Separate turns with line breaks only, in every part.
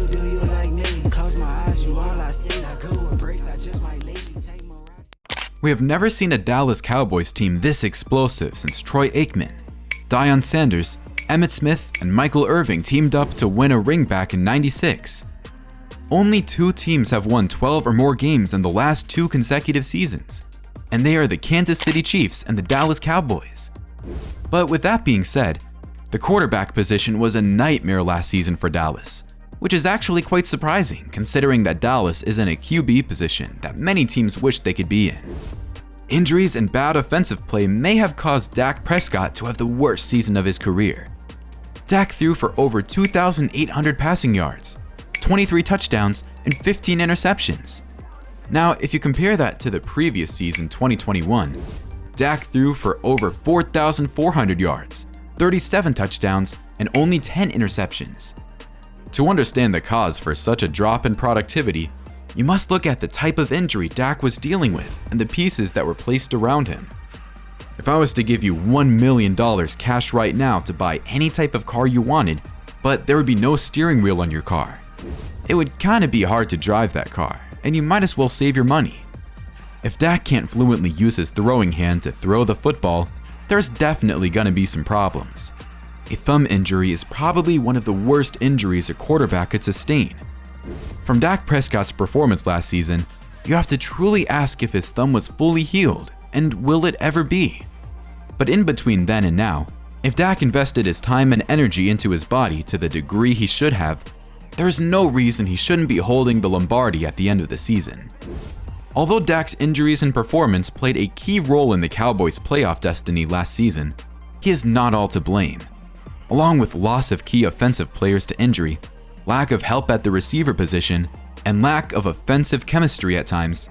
you, do you like me? Close my eyes, you all I see. I go with breaks, I just might lazy take my rocks.
We have never seen a Dallas Cowboys team this explosive since Troy Aikman, Deion Sanders, Emmitt Smith, and Michael Irving teamed up to win a ring back in '96. Only 2 teams have won 12 or more games in the last 2 consecutive seasons, and they are the Kansas City Chiefs and the Dallas Cowboys. But with that being said, the quarterback position was a nightmare last season for Dallas, which is actually quite surprising considering that Dallas is in a QB position that many teams wish they could be in. Injuries and bad offensive play may have caused Dak Prescott to have the worst season of his career. Dak threw for over 2,800 passing yards, 23 touchdowns, and 15 interceptions. Now, if you compare that to the previous season, 2021, Dak threw for over 4,400 yards, 37 touchdowns, and only 10 interceptions. To understand the cause for such a drop in productivity, you must look at the type of injury Dak was dealing with and the pieces that were placed around him. If I was to give you $1 million cash right now to buy any type of car you wanted, but there would be no steering wheel on your car, it would kinda be hard to drive that car, and you might as well save your money. If Dak can't fluently use his throwing hand to throw the football, there's definitely gonna be some problems. A thumb injury is probably one of the worst injuries a quarterback could sustain. From Dak Prescott's performance last season, you have to truly ask if his thumb was fully healed, and will it ever be? But in between then and now, if Dak invested his time and energy into his body to the degree he should have, there is no reason he shouldn't be holding the Lombardi at the end of the season. Although Dak's injuries and performance played a key role in the Cowboys' playoff destiny last season, he is not all to blame. Along with loss of key offensive players to injury, lack of help at the receiver position, and lack of offensive chemistry at times,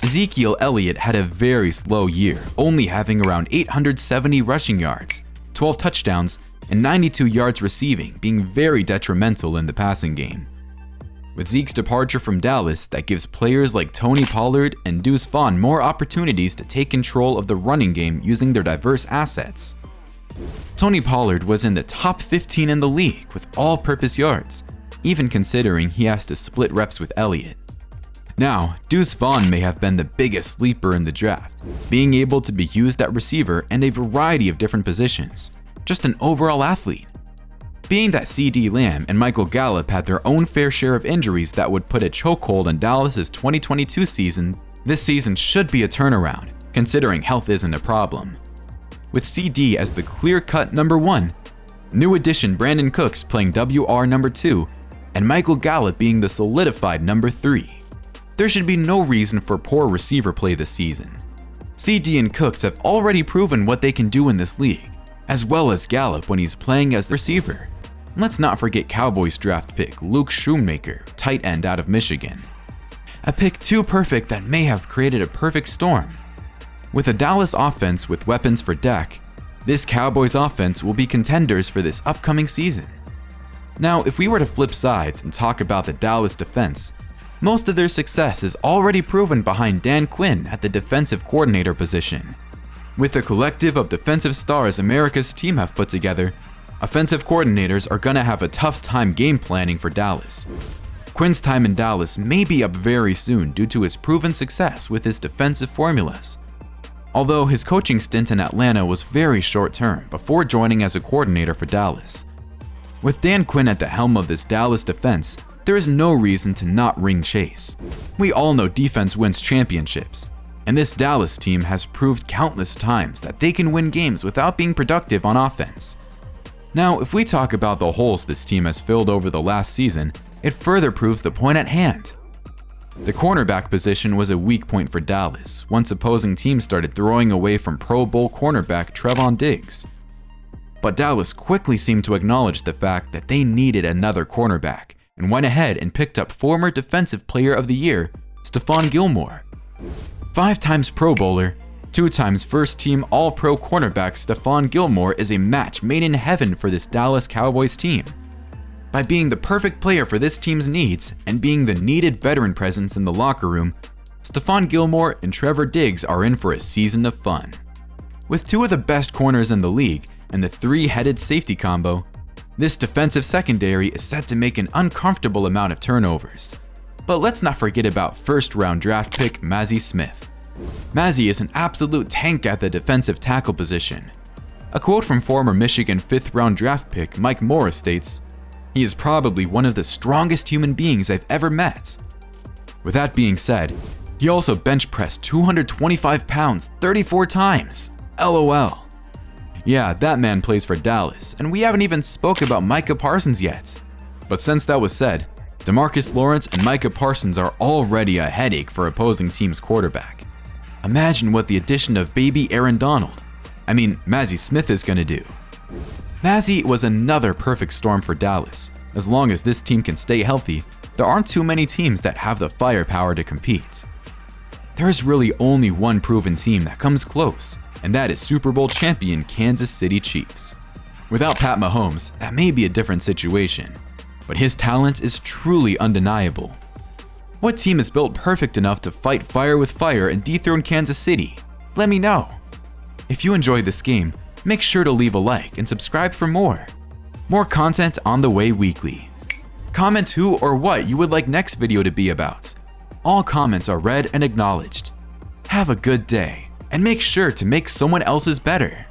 Ezekiel Elliott had a very slow year, only having around 870 rushing yards, 12 touchdowns, and 92 yards receiving, being very detrimental in the passing game. With Zeke's departure from Dallas, that gives players like Tony Pollard and Deuce Vaughn more opportunities to take control of the running game using their diverse assets. Tony Pollard was in the top 15 in the league with all-purpose yards, even considering he has to split reps with Elliott. Now, Deuce Vaughn may have been the biggest sleeper in the draft, being able to be used at receiver and a variety of different positions, just an overall athlete. Being that CeeDee Lamb and Michael Gallup had their own fair share of injuries that would put a chokehold on Dallas's 2022 season, this season should be a turnaround, considering health isn't a problem. With CD as the clear-cut number 1, new addition Brandon Cooks playing WR number 2, and Michael Gallup being the solidified number 3. There should be no reason for poor receiver play this season. CD and Cooks have already proven what they can do in this league, as well as Gallup when he's playing as the receiver. Let's not forget Cowboys draft pick Luke Shoemaker, tight end out of Michigan. A pick too perfect that may have created a perfect storm. With a Dallas offense with weapons for Dak, this Cowboys offense will be contenders for this upcoming season. Now, if we were to flip sides and talk about the Dallas defense, most of their success is already proven behind Dan Quinn at the defensive coordinator position. With a collective of defensive stars America's team have put together, offensive coordinators are gonna have a tough time game planning for Dallas. Quinn's time in Dallas may be up very soon due to his proven success with his defensive formulas. Although his coaching stint in Atlanta was very short-term before joining as a coordinator for Dallas. With Dan Quinn at the helm of this Dallas defense, there is no reason to not ring chase. We all know defense wins championships, and this Dallas team has proved countless times that they can win games without being productive on offense. Now, if we talk about the holes this team has filled over the last season, it further proves the point at hand. The cornerback position was a weak point for Dallas once opposing teams started throwing away from Pro Bowl cornerback Trevon Diggs. But Dallas quickly seemed to acknowledge the fact that they needed another cornerback and went ahead and picked up former Defensive Player of the Year, Stephon Gilmore. 5 times Pro Bowler, 2 times first-team All-Pro cornerback Stephon Gilmore is a match made in heaven for this Dallas Cowboys team. By being the perfect player for this team's needs and being the needed veteran presence in the locker room, Stephon Gilmore and Trevor Diggs are in for a season of fun. With 2 of the best corners in the league and the 3-headed safety combo, This defensive secondary is set to make an uncomfortable amount of turnovers. But let's not forget about first-round draft pick Mazi Smith. Mazi is an absolute tank at the defensive tackle position. A quote from former Michigan 5th-round draft pick Mike Morris states, "He is probably one of the strongest human beings I've ever met." With that being said, he also bench pressed 225 pounds 34 times. LOL. Yeah, that man plays for Dallas, and we haven't even spoke about Micah Parsons yet. But since that was said, DeMarcus Lawrence and Micah Parsons are already a headache for opposing teams' quarterback. Imagine what the addition of baby Aaron Donald, Mazi Smith, is gonna do. Mazi was another perfect storm for Dallas. As long as this team can stay healthy, there aren't too many teams that have the firepower to compete. There is really only one proven team that comes close, and that is Super Bowl champion Kansas City Chiefs. Without Pat Mahomes, that may be a different situation, but his talent is truly undeniable. What team is built perfect enough to fight fire with fire and dethrone Kansas City? Let me know. If you enjoyed this game, make sure to leave a like and subscribe for more. More content on the way weekly. Comment who or what you would like next video to be about. All comments are read and acknowledged. Have a good day, and make sure to make someone else's better.